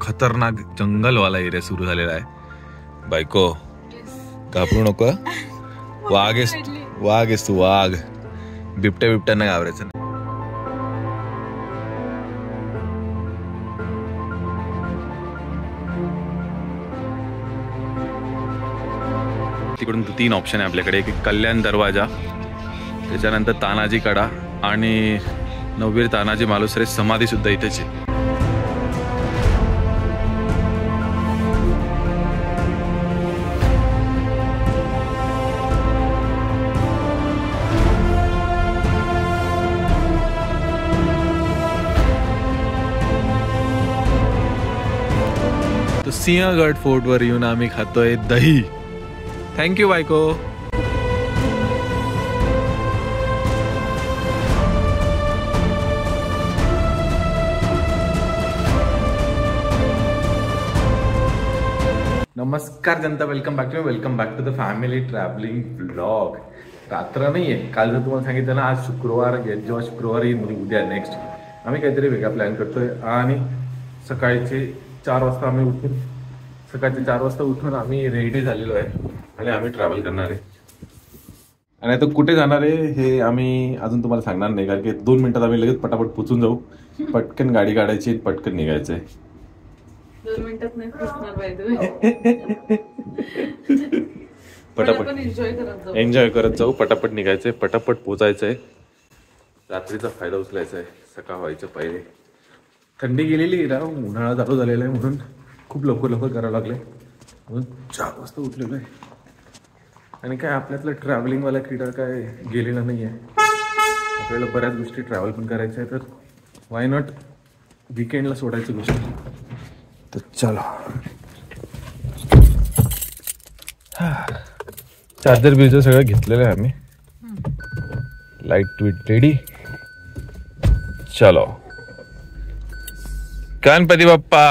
खतरनाक जंगलवाला एरिया सुरू झालेला आहे. बायको घाबरू नको, वाघ आहेस तू, वाघ. बिबट्यांना घाबरायचं. तिकडून 3 ऑप्शन आहे आपल्याकडे, की कल्याण दरवाजा, त्याच्यानंतर तानाजी कडा आणि नववीर तानाजी मालुसरे समाधी सुद्धा इथेच आहे. तो सिंहगड फोर्ट वर येऊन आम्ही खातोय दही. थँक्यू बायको. नमस्कार जनता, welcome back to the family travelling blog. रात्र नाहीये, काल जर तुम्हाला सांगितलं ना आज शुक्रवार, जेव्हा शुक्रवार येईल म्हणजे उद्या नेक्स्ट आम्ही काहीतरी वेगळा प्लॅन करतोय. आणि सकाळचे 4 वाजता आम्ही उठून आम्ही रेडी झालेलो आहे आणि आम्ही ट्रॅव्हल करणार आहे. आणि आता कुठे जाणार आहे हे आम्ही अजून तुम्हाला सांगणार नाही, कारण की 2 मिनिटात आम्ही लगेच पटापट पोचून जाऊ. पटकन गाडी काढायची, पटकन निघायचंय. 2 मिनिटात नाही पटापट एन्जॉय करत जाऊ, पटापट निघायचंय, पटापट पोचायचंय. रात्रीचा फायदा उचलायचा आहे, सकाळ व्हायचं पहिले. थंडी गेलेली ना, उन्हाळा चालू झालेला आहे म्हणून खूप लवकर करावं लागलंय. म्हणून 4 वाजता उठलेलो आहे. आणि काय आपल्यातलं ट्रॅव्हलिंगवाला क्रीडा काय गेलेला नाही आहे. आपल्याला बऱ्याच गोष्टी ट्रॅव्हल पण करायच्या आहे, तर वाय नॉट वीकेंडला सोडायची गोष्ट. तर चलो, चार्जर बिर्जर सगळं घेतलेलं आहे आम्ही. Light tweet ready. चलो गणपती बाप्पा.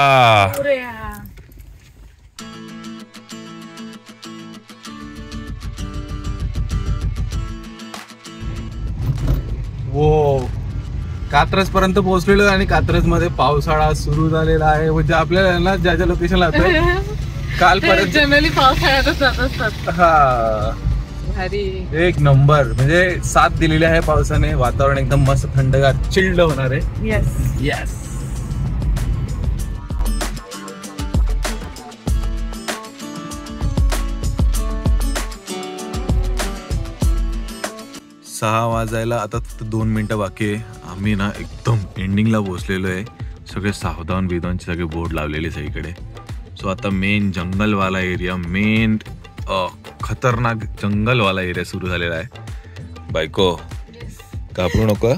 वो कात्रज पर्यंत पोहोचलेलो आणि कात्रज मध्ये पावसाळा सुरू झालेला आहे. म्हणजे आपल्याला ना ज्या ज्या लोकेशनला कालपर्यंत जनरली पावसाळ्यातच जात असतात. हा भारी, एक नंबर. म्हणजे साथ दिलेली आहे पावसाने. वातावरण एकदम मस्त थंडगार चिल्ड होणार आहे. Yes yes. सहा वाजायला आता फक्त 2 मिनिटं बाकी आहे. आम्ही ना एकदम एंडिंगला पोहोचलेलो आहे. सगळे सावधान बिधानचे सगळे बोर्ड लावलेले सगळीकडे. सो आता मेन जंगलवाला एरिया, मेन खतरनाक जंगलवाला एरिया सुरू झालेला आहे. बायको घाबरू नको,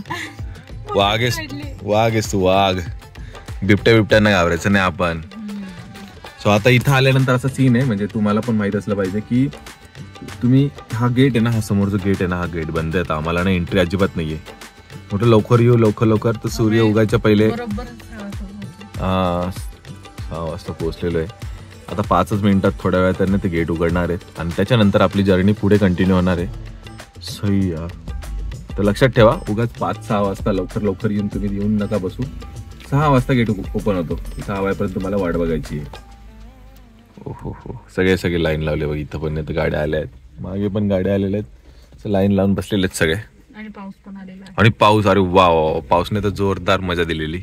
वाघ आहेस तू, वाघ. बिबट्यांना घाबरायचं नाही आपण. सो आता इथं आल्यानंतर असा सीन आहे, म्हणजे तुम्हाला पण माहित असलं पाहिजे की तुम्ही हा गेट आहे ना, हा समोरचा गेट आहे ना, हा गेट बंद आहे. आम्हाला ना एंट्री अजिबात नाहीये. मोठं लवकर येऊ, लवकर तर सूर्य उगायच्या पहिले. 6 वाजता पोहोचलेलो आहे. आता 5 मिनिटात थोड्या वेळात त्यांनी ते गेट उघडणार आहेत आणि त्याच्यानंतर आपली जर्नी पुढे कंटिन्यू होणार आहे. सही यार. तर लक्षात ठेवा, उगाच 5-6 वाजता लवकर येऊन तुम्ही येऊन नका बसू. 6 वाजता गेट ओपन होतो. 6 वाजेपर्यंत तुम्हाला वाट बघायची आहे. हो, सगळे लाईन लावले बघ. इथं पण नाही तर गाड्या आल्या आहेत, मागे पण गाड्या आलेल्या आहेत. लाईन लावून बसलेले आहेत सगळे. आणि पाऊस पण आलेला आहे. आणि पाऊस, अरे वा, पाऊसने तर जोरदार मजा दिलेली.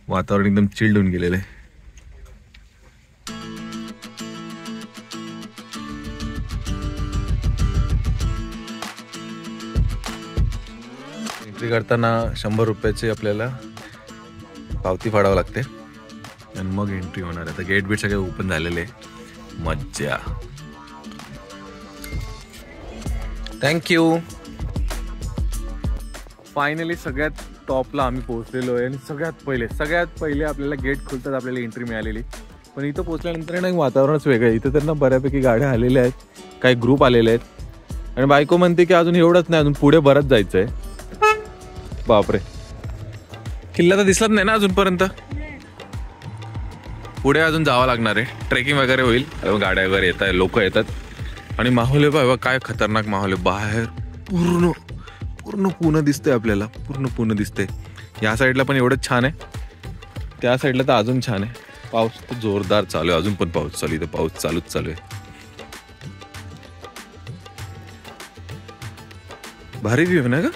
वातावरण एकदम चिल्ड होऊन गेलेलं आहे. एंट्री करताना 100 रुपयाची आपल्याला पावती फाडावं लागते आणि मग एंट्री होणार आहे. तर गेट बीट सगळे ओपन झालेले. मज्जा. थँक्यू. फायनली सगळ्यात टॉपला आम्ही पोहोचलेलो आहे आणि सगळ्यात पहिले आपल्याला गेट खुलतात आपल्याला एंट्री मिळालेली. पण इथं पोहोचल्यानंतर ना वातावरणच वेगळं आहे. इथं तर ना बऱ्यापैकी गाड्या आलेल्या आहेत, काही ग्रुप आलेले आहेत. आणि बायको म्हणते की अजून एवढंच नाही, अजून पुढे बरंच जायचंय. बापरे, किल्ला तर दिसलाच नाही ना अजूनपर्यंत. पुढे अजून जावं लागणार आहे. ट्रेकिंग वगैरे होईल. गाड्या वगैरे येत आहे, लोक येतात. आणि माहोल आहे बाबा, काय खतरनाक माहोल आहे. बाहेर पूर्ण पूर्ण दिसतंय आपल्याला, पूर्ण दिसतंय. या साईडला पण एवढंच छान आहे, त्या साईडला तर अजून छान आहे. पाऊस तर जोरदार चालू आहे, अजून पण पाऊस चालू आहे, पाऊस चालूच चालू आहे. भारी व्ह्यू आहे ना का?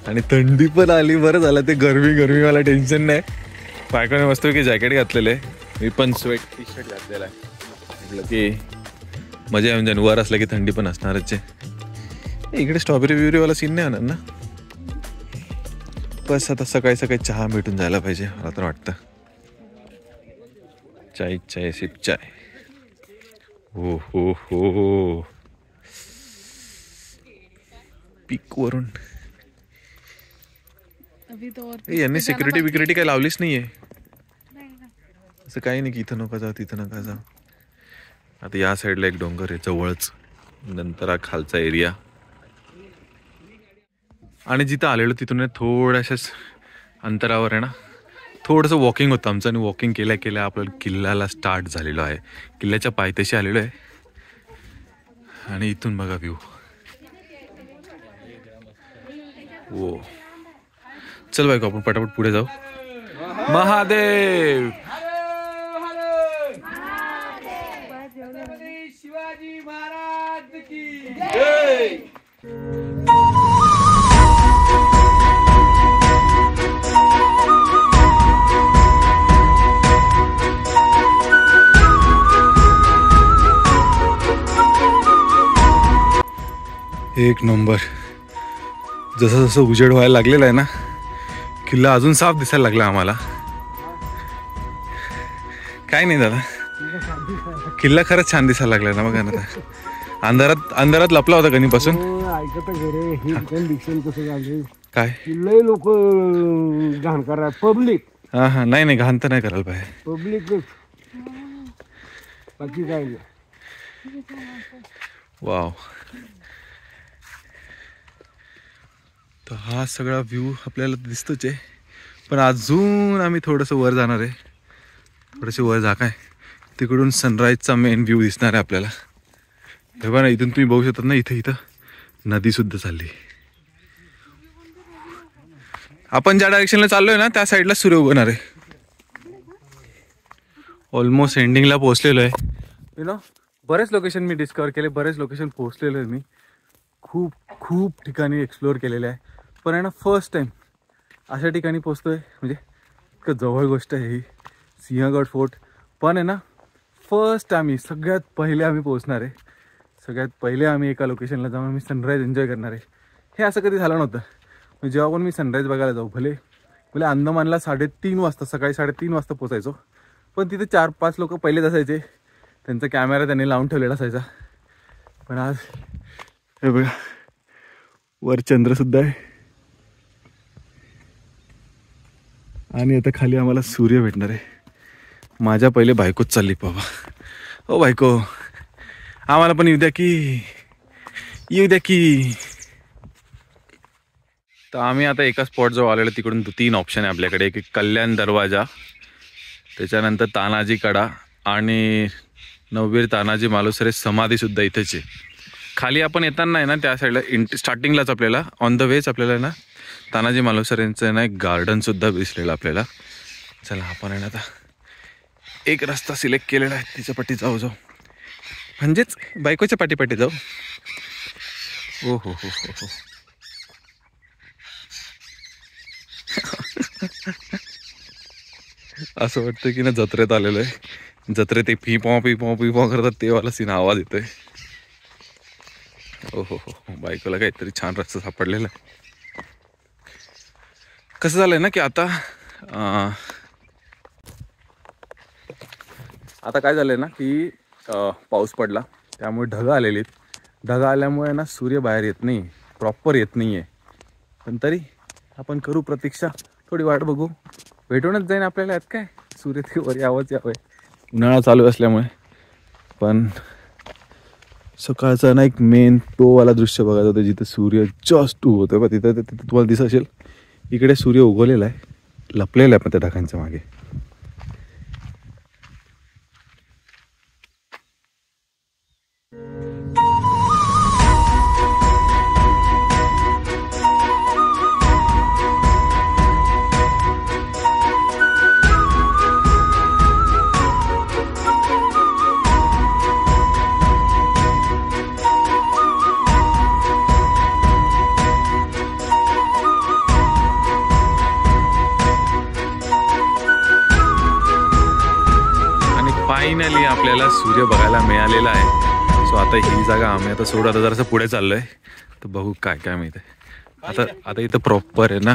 आणि थंडी पण आली, बरं झालं ते गरमी मला टेन्शन नाही. बायकोने मस्त की जॅकेट घातलेलं आहे, मी पण स्वेट टी शर्ट घातलेला आहे. म्हटलं की मजा येऊन जाईन, वर असलं की थंडी पण असणारच आहे. इकडे स्ट्रॉबेरी बिबेरीवाला सीन नाही होणार ना? बस आता सकाळी सकाळी चहा भेटून जायला पाहिजे मला तर वाटतं. चाय चाय सिप चाय. हो हो हो हो, पीक वरून यांनी सिक्युरिटी बिक्युरिटी काही लावलीच नाहीये. असं काही नाही की इथं नका जाऊ तिथं नका जाऊ. आता या साईडला एक डोंगर आहे जवळच, नंतर हा खालचा एरिया. आणि जिथं आलेलो तिथून थोड्याशाच अंतरावर आहे ना, थोडंसं वॉकिंग होतं आमचं. आणि वॉकिंग केल्या केल्या आपल्याला किल्ल्याला स्टार्ट झालेलो आहे, किल्ल्याच्या पायथ्याशी आलेलो आहे. आणि इथून बघा व्ह्यू. हो चल बायको आपण पटापट पुढे जाऊ. महादेव शिवाजी महाराज की जय. एक नंबर. जसं जसं उजेड व्हायला लागलेला आहे ना, किल्ला अजून साफ दिसायला लागला आम्हाला. काय नाही दादा, किल्ला खरंच छान दिसायला लागला ना. बघा ना, अंधारात लपला होता कधीपासून. काय लय लोक घाण करा पब्लिक. हा हा, नाही नाही घाण तर नाही करायला पाहिजे पब्लिक, बाकी काय नाही. वाव. तर हा सगळा व्ह्यू आपल्याला दिसतोच आहे, पण अजून आम्ही थोडंसं वर जाणार आहे. थोडंसं वर जा, काय तिकडून सनराईजचा मेन व्ह्यू दिसणार आहे आपल्याला. हे बघा ना, इथून तुम्ही बघू शकता ना, इथं नदी सुद्धा चालली. आपण ज्या डायरेक्शनला चाललोय ना त्या साईडला सूर्य उगवणार आहे. ऑलमोस्ट एंडिंगला पोहोचलेलो आहे. यु नो, बरेच लोकेशन मी डिस्कवर केले, बरेच लोकेशन पोहोचलेलो आहे मी. खूप खूप ठिकाणी एक्सप्लोअर केलेलं आहे, पण आहे ना फर्स्ट टाईम अशा ठिकाणी पोचतोय. म्हणजे इतकं जवळ गोष्ट आहे ही, सिंहगड फोर्ट. पण आहे ना फर्स्ट सगळ्यात पहिले आम्ही पोहोचणार आहे. सगळ्यात पहिले आम्ही एका लोकेशनला जाऊन आम्ही सनराईज एन्जॉय करणार आहे. हे असं कधी झालं नव्हतं. म्हणजे जेव्हा पण मी सनराईज बघायला जाऊ, भले अंदमानला 3:30 वाजता, सकाळी 3:30 वाजता पोचायचो. पण तिथे 4-5 लोक पहिलेच असायचे, त्यांचा कॅमेरा त्यांनी लावून ठेवलेला असायचा. पण आज हे बघा, वर चंद्रसुद्धा आहे आणि आता खाली आम्हाला सूर्य भेटणार आहे. माझ्या पहिले बायकोच चालली बाबा. ओ बायको, आम्हाला पण येऊ द्या की. तर आम्ही आता एका स्पॉट जवळ आलेलो. तिकडून 3 ऑप्शन आहे आपल्याकडे. एक कल्याण दरवाजा, त्याच्यानंतर तानाजी कडा आणि नववीर तानाजी मालुसरे समाधीसुद्धा इथेच आहे. खाली आपण येताना आहे ना त्या साईडला स्टार्टिंगलाच आपल्याला ऑन द वेच आपल्याला ना तानाजी मालुसरेंचं ना एक गार्डनसुद्धा दिसलेलं आपल्याला. चला आपण आहे ना आता एक रस्ता सिलेक्ट केलेला आहे, तिच्या पाठी जाऊ म्हणजेच बायकोच्या पाठी जाऊ. ओ हो हो हो हो. असं वाटतं की ना जत्रेत आलेलं आहे. जत्रेत ते पी पॉ करतात ते वाला सीन आवाज येतोय. हो हो हो, बायकोला काहीतरी छान रस्ता सापडलेला आहे. कसं झालंय ना की आता काय झालंय ना की पाऊस पडला, त्यामुळे ढगं आलेली आहेत. ढगं आल्यामुळे ना सूर्य बाहेर येत नाही, प्रॉपर येत नाही आहे. पण तरी आपण करू प्रतीक्षा, थोडी वाट बघू, भेटूनच जाईन आपल्याला. यात काय, सूर्य ते वर यावंच यावं. उन्हाळा चालू असल्यामुळे. पण सकाळचा ना एक मेन वाला दृश्य बघायचं होतं, जिथे सूर्य जस्ट उगवतोय. बघ तिथं तुम्हाला दिसत असेल, इकडे सूर्य उगवलेला आहे, लपलेला आहे पण त्या ढगांच्या मागे. फायनली आपल्याला सूर्य बघायला मिळालेला आहे. सो आता ही जागा आम्ही आता सोडू, आता जरासं पुढे चाललोय तर बघू काय काय माहिती आहे. आता इथं प्रॉपर आहे ना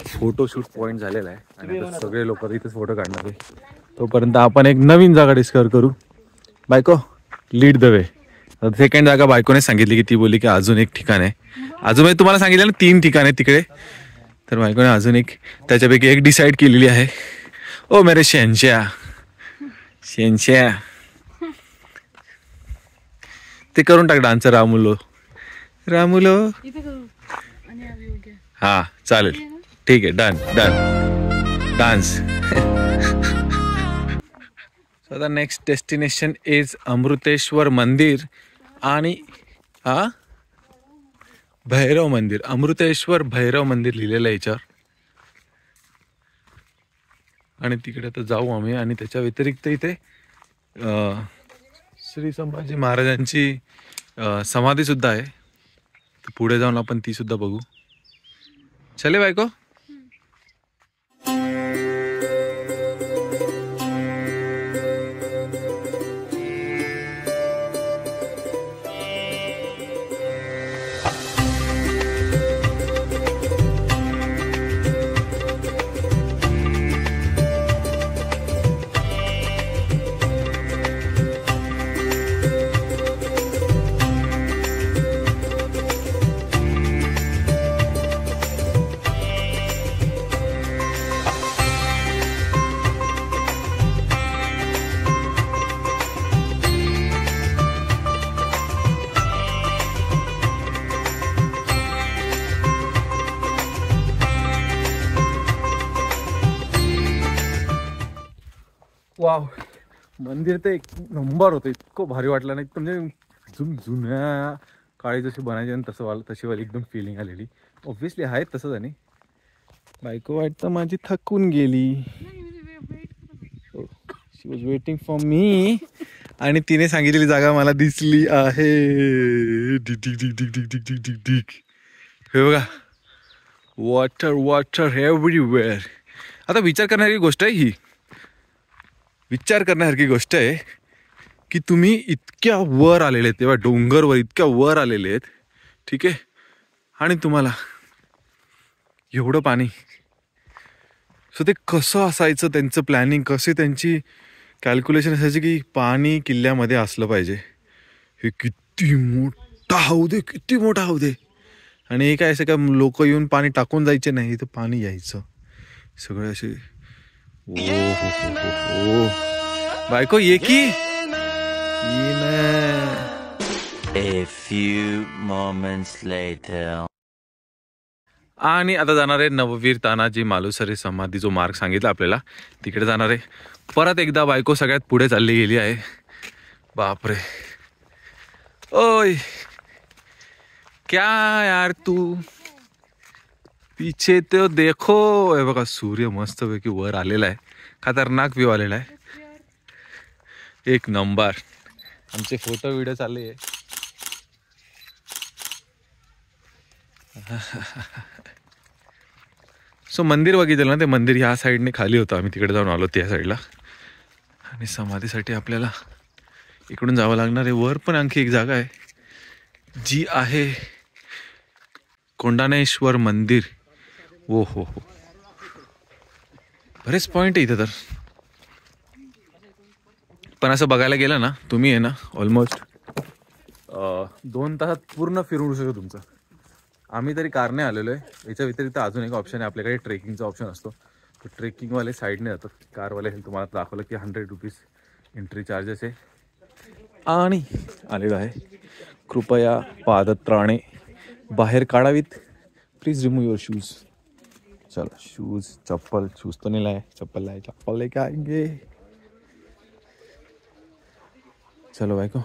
फोटोशूट पॉईंट झालेला आहे आणि आता सगळे लोक इथेच फोटो काढणार आहे. तोपर्यंत आपण एक नवीन जागा डिस्कवर करू. बायको लीड द वे. सेकंड जागा बायकोने सांगितली की ती बोलली की अजून एक ठिकाण आहे. अजून तुम्हाला सांगितलं ना 3 ठिकाण आहे तिकडे, तर बायकोने अजून एक त्याच्यापैकी एक डिसाईड केलेली आहे. ओ मेरे शेंच्या ते करून टाक डान्सर रामुलो. हा चालेल ठीक आहे. Done dance. So the next destination is Amriteshwar मंदिर आणि भैरव मंदिर. अमृतेश्वर भैरव मंदिर लिहिलेलं आहे याच्यावर आणि तिकडे आता जाऊ आम्ही. आणि त्याच्या व्यतिरिक्त इथे श्री संभाजी महाराजांची समाधी सुद्धा आहे. पुढे जाऊन आपण ती सुद्धा बघू. चले बायको. वाव, मंदिर तर एक नंबर होतं. इतकं भारी वाटलं नाही म्हणजे जुन्या काळी जशी बनायची आणि तशी वाली एकदम फिलिंग आलेली. ऑब्व्हियसली आहे तसंच. आणि बायको वाटतं माझी थकून गेली. शी वॉज वेटिंग फॉर मी आणि तिने सांगितलेली जागा मला दिसली आहे. हे बघा, वॉटर एव्हरीवेअर. आता विचार करणारी गोष्ट आहे ही. विचार करण्यासारखी गोष्ट आहे की तुम्ही इतक्या वर आलेले आहेत, तेव्हा डोंगरवर इतक्या वर आलेले आहेत, ठीक आहे, आणि तुम्हाला एवढं पाणी. सो ते कसं असायचं त्यांचं प्लॅनिंग, कसे त्यांची कॅल्क्युलेशन असायची की पाणी किल्ल्यामध्ये असलं पाहिजे. हे किती मोठा हौदे, किती मोठा हौदे. आणि हे काय असं का लोक येऊन पाणी टाकून जायचे नाही, तर पाणी यायचं सगळे असे. ओ बायको ये की A few moments later. आणि आता जाणार आहे नववीर तानाजी मालुसरे समाधी, जो मार्ग सांगितला आपल्याला तिकडे जाणार आहे. परत एकदा बायको सगळ्यात पुढे चालली गेली आहे. बापरे, ओय क्या यार तू पीछे तो देखो. हे बघा सूर्य मस्तपैकी वर आलेला आहे, खतरनाक व्ह्यू आलेला आहे, एक नंबर. आमचे फोटो व्हिडिओ चालले आहे. सो मंदिर बघितलं ना, ते मंदिर ह्या साईडने खाली होतं, आम्ही तिकडे जाऊन आलो त्या साईडला. आणि समाधीसाठी आपल्याला इकडून जावं लागणार आहे. वर पण आणखी एक जागा आहे जी आहे कोंडाणेश्वर मंदिर. ओ हो, बरेच पॉईंट आहे इथं. तर पण असं बघायला गेलं ना तुम्ही आहे ना, ऑलमोस्ट 2 तासात पूर्ण फिरून शकतो तुमचं. आम्ही तरी कारने आलेलो आहे. याच्या व्यतिरिक्त अजून एक ऑप्शन आहे आपल्याकडे, ट्रेकिंगचा ऑप्शन असतो. तर ट्रेकिंगवाले साईडने जातात, कारवाले हे तुम्हाला दाखवलं की 100 रुपीज एंट्री चार्जेस आहे. आणि आलेलो आहे. कृपया पादत्राणे बाहेर काढावीत. Please remove your shoes. चला, शूज शूज तो नाही लाए, चप्पल लेके आएंगे. चलो बायको.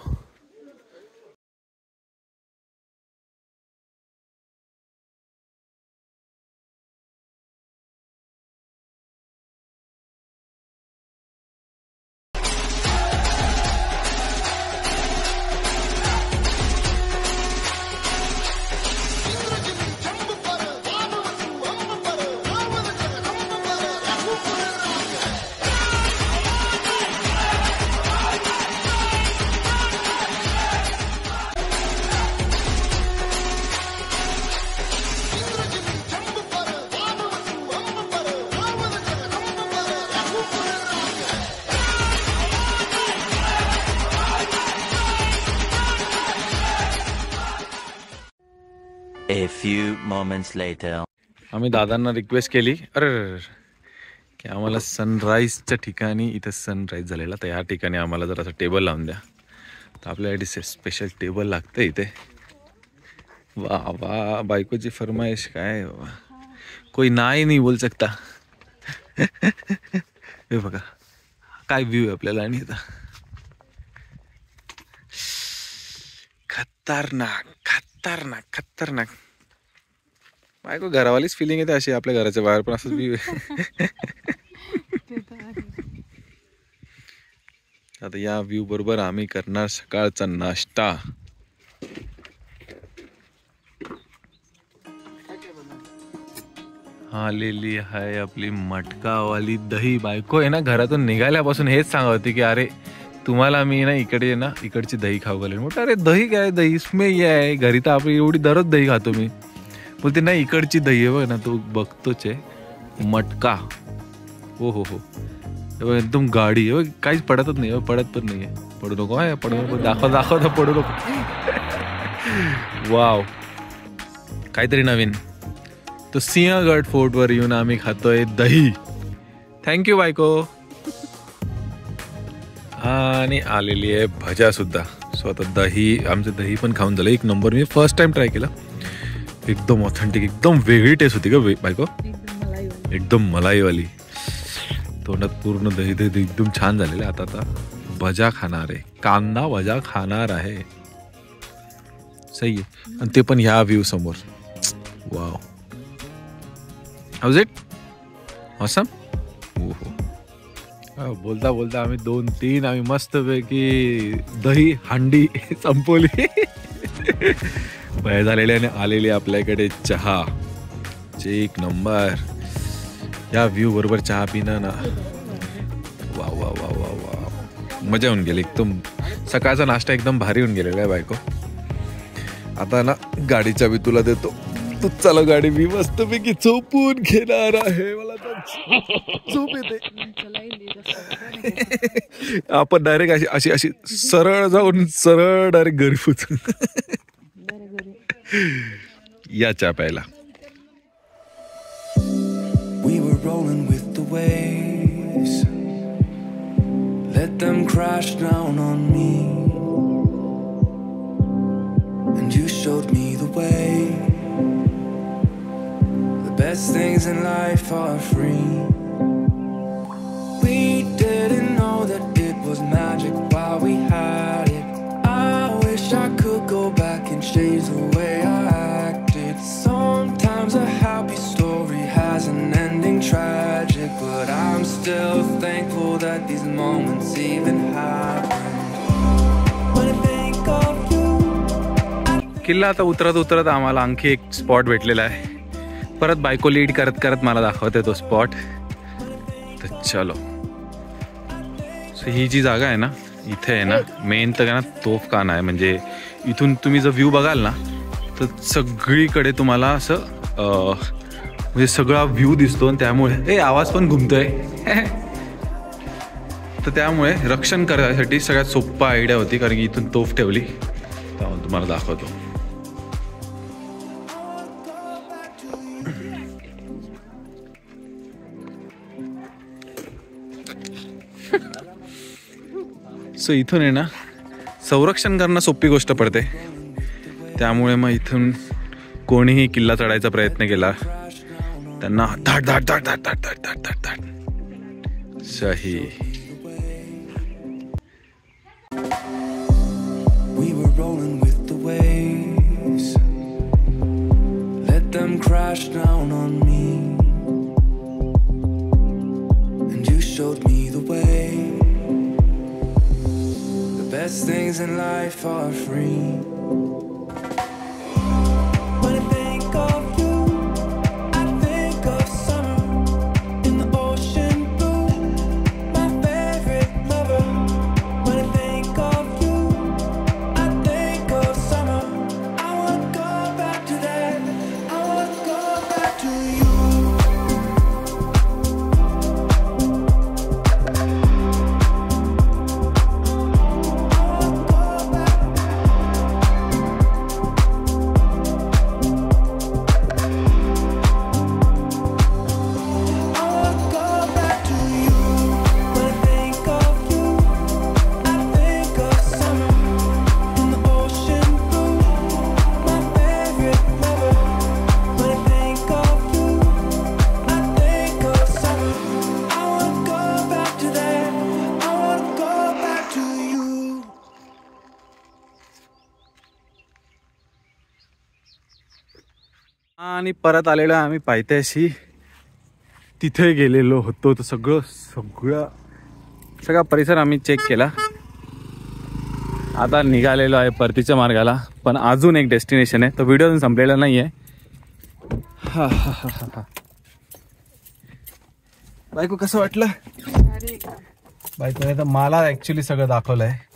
few moments later. आम्ही दादांना रिक्वेस्ट केली अरे की आम्हाला सनराईजच्या ठिकाणी इथे सनराईज झालेला तर या ठिकाणी आम्हाला जर असं टेबल लावून द्या तर आपल्यासाठी स्पेशल टेबल लागतं इथे. वा वा बायकोची फरमाईश काय बाबा कोई नाही बोल सकता. हे बघा काय व्ह्यू आहे आपल्याला आणि आता खतरनाक खतरनाक खतरनाक. बायको घरावालीच फिलिंग येते अशी आपल्या घराच्या बाहेर पण असंच व्ह्यू आहे. आता या व्ह्यू बरोबर आम्ही करणार सकाळचा नाश्ता. आलेली आहे आपली मटकावाली दही. बायको आहे ना घरातून निघाल्यापासून हेच सांगत होती की अरे तुम्हाला मी ना इकडे ना इकडची दही खाऊ घालेन. म्हटलं अरे दही काय दही इसमें ये आहे घरी तर आपली एवढी दररोज दही खातो मी. बोलते नाही इकडची दही आहे बघ ना तू बघतोच आहे मटका. हो हो हो एकदम गाडी आहे काहीच पडतच नाही पडत पण नाही आहे. पडू नको आहे पडू नको दाखव दाखव पडू नको. वाव काहीतरी नवीन. तो सिंहगड फोर्टवर येऊन आम्ही खातोय दही. थँक्यू बायको. आणि आलेली आहे भजा सुद्धा. सो आता दही आमचं दही पण खाऊन झालं एक नंबर. मी फर्स्ट टाइम ट्राय केला एकदम ऑथेंटिक एकदम वेगळी टेस्ट होती का बायको एकदम मलाईवाली. तोंडात पूर्ण दही दही एकदम छान झालेलं. आता भजा खाणार आहे कांदा भजा खाणार आहे. सही आहे आणि ते पण ह्या व्ह्यू समोर. Wow house it awesome. हो हो बोलता बोलता आम्ही 2-3 आम्ही मस्तपैकी दही हांडी संपवली. वय झालेली आणि आलेली आपल्याकडे चहा. एक नंबर. या व्ह्यू बरोबर चहा पिणं ना वा वा वा वा वा मजा येऊन गेली एकदम. सकाळचा नाश्ता एकदम भारी होऊन गेलेला आहे बायको. आता ना गाडीच्या बी तुला देतो तू चालव गाडी. मी मस्तपैकी झोपून घेणार आहे. मला तर झोप येते. आपण डायरेक्ट अशी अशी अशी सरळ जाऊन सरळ डायरेक्ट घरी पोचू. या चहा प्यायला. We were rolling with the waves, let them crash down on me, and you showed me the way. The best things in life are free. We didn't know that it was magic while we had it. I wish I could go back and change the way I acted. Sometimes a happy story has an ending tragic, but I'm still thankful that these moments even happened. When I think of you. किल्ला आता उतरत उतरत आम्हाला आणखी एक spot भेटलेला आहे. परत बायको लीड करत करत मला दाखवते तो स्पॉट. तर चलो. सो ही जी जागा आहे ना इथे आहे ना मेन तर ना तोफखाना आहे. म्हणजे इथून तुम्ही जर व्ह्यू बघाल ना तर सगळीकडे तुम्हाला असं म्हणजे सगळा व्ह्यू दिसतो. आणि त्यामुळे आवाज पण घुमतोय. तर त्यामुळे रक्षण करण्यासाठी सगळ्यात सोप्पा आयडिया होती कारण की इथून तोफ ठेवली. त्यामुळे तुम्हाला दाखवतो. सो इथून आहे ना संरक्षण करणं सोपी गोष्ट पडते. त्यामुळे मग इथून कोणीही किल्ला चढायचा प्रयत्न केला त्यांना धाड धाड धाड धाड धाड धाड धाड धाड धाड. सही. We were rolling with the waves, let them crash down on me, and you showed me the way. The best things in life are free. When I think of you, I think of summer in the ocean blue, my favorite lover. When I think of you, I think of summer. I wanna go back to that. I wanna go back to you. आणि परत आलेलो आहे आम्ही पायथ्याशी. तिथे गेलेलो होतो तर सगळा परिसर आम्ही चेक केला. आता निघालेलो आहे परतीच्या मार्गाला. पण अजून एक डेस्टिनेशन आहे, तो व्हिडिओ अजून संपलेला नाही आहे. बायको कसं वाटलं? बायकोने तर मला ऍक्च्युली सगळं दाखवलं आहे.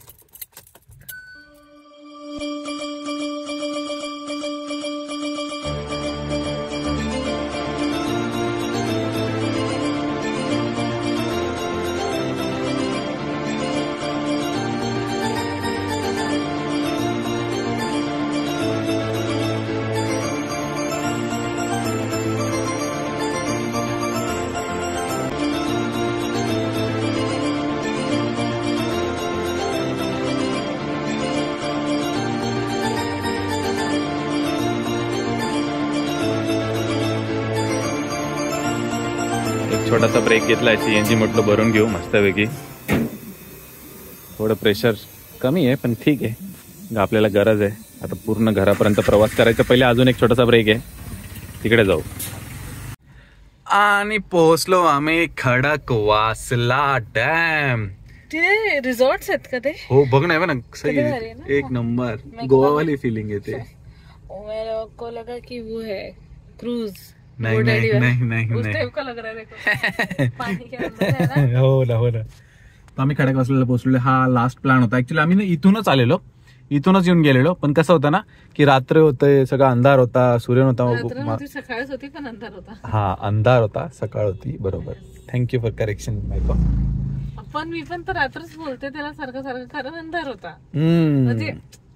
छोटासा ब्रेक घेतलाय. सीएनजी म्हटलं भरून घेऊ मस्तपैकी. थोडं प्रेशर कमी आहे पण ठीक आहे, आपल्याला गरज आहे. आता पूर्ण घरापर्यंत प्रवास करायचा. पहिले अजून एक छोटासा ब्रेक आहे, तिकडे जाऊ. आणि पोहोचलो आम्ही खडकवासला डॅम. तिथे रिसॉर्ट्स आहेत का ते? हो बघ ना, ना सही किती भारी आहे ना? एक नंबर गोवावाली फिलिंग येते. मेरे को लगा कि वो है क्रूज. नहीं नहीं नहीं नहीं उस टाइप का लग रहा है देखो. पानी के अंदर है ना. हो ना. तर आम्ही खडकवासला पोहोचलो. हा लास्ट प्लॅन होता ऍक्च्युली. आम्ही ना इथूनच आलेलो, इथूनच येऊन गेलेलो. पण कसं होतं ना की रात्र होतं, सगळा अंधार होता, सूर्य नव्हता. सकाळच होती पण अंधार होता. हा अंधार होता, सकाळ होती. बरोबर. थँक्यू फॉर करेक्शन बायको. पण मी पण तर रात्रच बोलते त्याला सारखं कारण अंधार होता. म्हणजे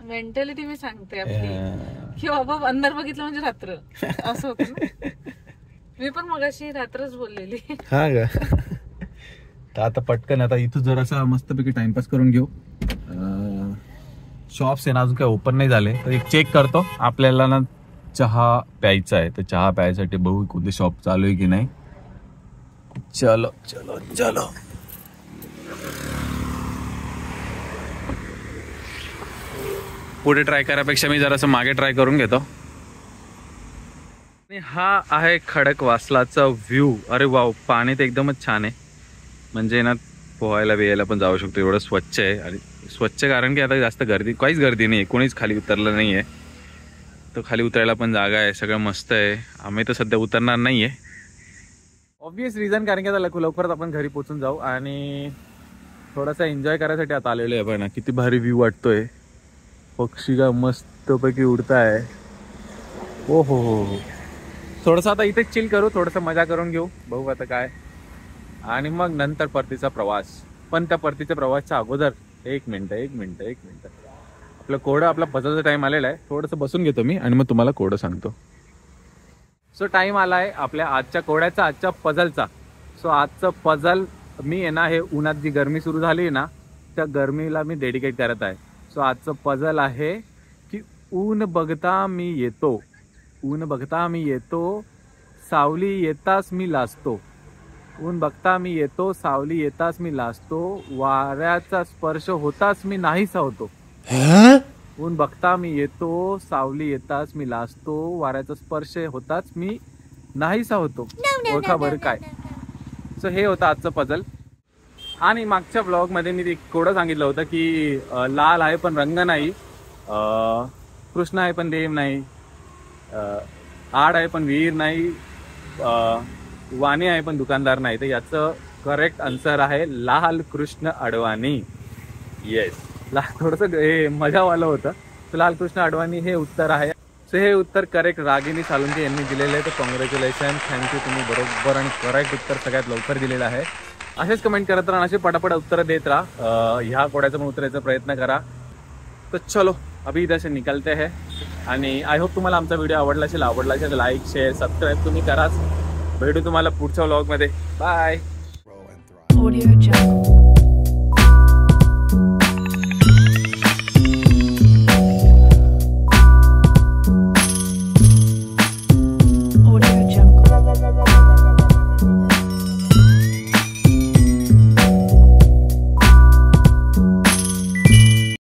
मेंटॅलिटी मी सांगते आपली की बाबा अंधार बघितलं म्हणजे रात्र असं होतं ना. मी पण मगाशी रात्रच बोललेली. हा का. तर आता पटकन आता इथं जरासा मस्तपैकी टाइमपास करून घेऊ. शॉप्स आहे ना अजून काही ओपन नाही झाले, तर एक चेक करतो. आपल्याला ना चहा प्यायचा आहे, तर चहा प्यायसाठी बघू कुठे शॉप चालू आहे की नाही. चलो चलो चलो. पुढे ट्राय करायपेक्षा मी जरासं मागे ट्राय करून घेतो. हा आहे खडकवासलाचा व्ह्यू. अरे वाव, पाणी तर एकदमच छान आहे. म्हणजे ना पोहायला बिहायला पण जाऊ शकतो, एवढं स्वच्छ आहे. आणि स्वच्छ कारण की आता जास्त काहीच गर्दी नाही आहे, कोणीच खाली उतरलं नाही आहे. तर खाली उतरायला पण जागा आहे, सगळं मस्त आहे. आम्ही तर सध्या उतरणार नाही आहे, ऑब्वियस रिझन कारण की आता लवकरच आपण घरी पोचून जाऊ. आणि थोडासा एन्जॉय करायसाठी आता आलेलो आहे. बघा ना किती भारी व्ह्यू वाटतोय. पक्षी का मस्तपैकी उडताय. हो हो हो. थोडंसं आता इथेच चिल करू, थोडंसं मजा करून घेऊ, बघू आता काय. आणि मग नंतर परतीचा प्रवास. पण त्या परतीच्या प्रवासच्या अगोदर एक मिनिट आपलं कोडं, आपला पझलचा टाइम आलेला आहे. थोडंसं बसून घेतो मी आणि मग तुम्हाला कोडं सांगतो. सो टाइम आला आहे आपल्या आजच्या कोड्याचा, आजच्या पझलचा. सो आजचं पझल मी आहे ना, हे उन्हात जी गरमी सुरू झाली आहे ना, त्या गरमीला मी डेडिकेट करत आहे. सो आजचं पझल आहे की ऊन बघता मी येतो, ऊन बघता मी येतो, सावली येताच मी लाजतो. ऊन बघता मी येतो, सावली येताच मी लाजतो, वाऱ्याचा स्पर्श होताच मी नाहीसा होतो. ऊन बघता मी येतो, सावली येताच मी लाजतो, वाऱ्याचा स्पर्श होताच मी नाहीसा होतो. ओळखा बरं काय. सो हे होतं आजचं पझल. आणि मागच्या ब्लॉगमध्ये मी कोडं सांगितलं होतं की लाल आहे पण रंग नाही, कृष्ण आहे पण देव नाही, आड आहे पण विहीर नाही, वाणी आहे पण दुकानदार नाही. तर याचं करेक्ट आन्सर आहे लाल कृष्ण अडवाणी. येस, थोडंसं हे मजावालं होतं. तर लाल कृष्ण अडवाणी हे उत्तर आहे. सो हे उत्तर करेक्ट रागिनी सालुंके यांनी दिलेलं आहे. तर कॉंग्रॅच्युलेशन, थँक्यू. तुम्ही बरोबर आणि करेक्ट उत्तर सगळ्यात लवकर दिलेलं आहे. असेच कमेंट करत राहा, असे पटापट उत्तरं देत राहा. ह्या कोड्याचा पण उत्तरायचा प्रयत्न करा. तर चलो अभी इधर से निकलते हैं. आणि आय होप तुम्हाला आमचा व्हिडिओ आवडला असेल लाईक शेअर सबस्क्राईब तुम्ही कराच. भेटू तुम्हाला पुढच्या व्लॉगमध्ये. बाय. Audio Jungle.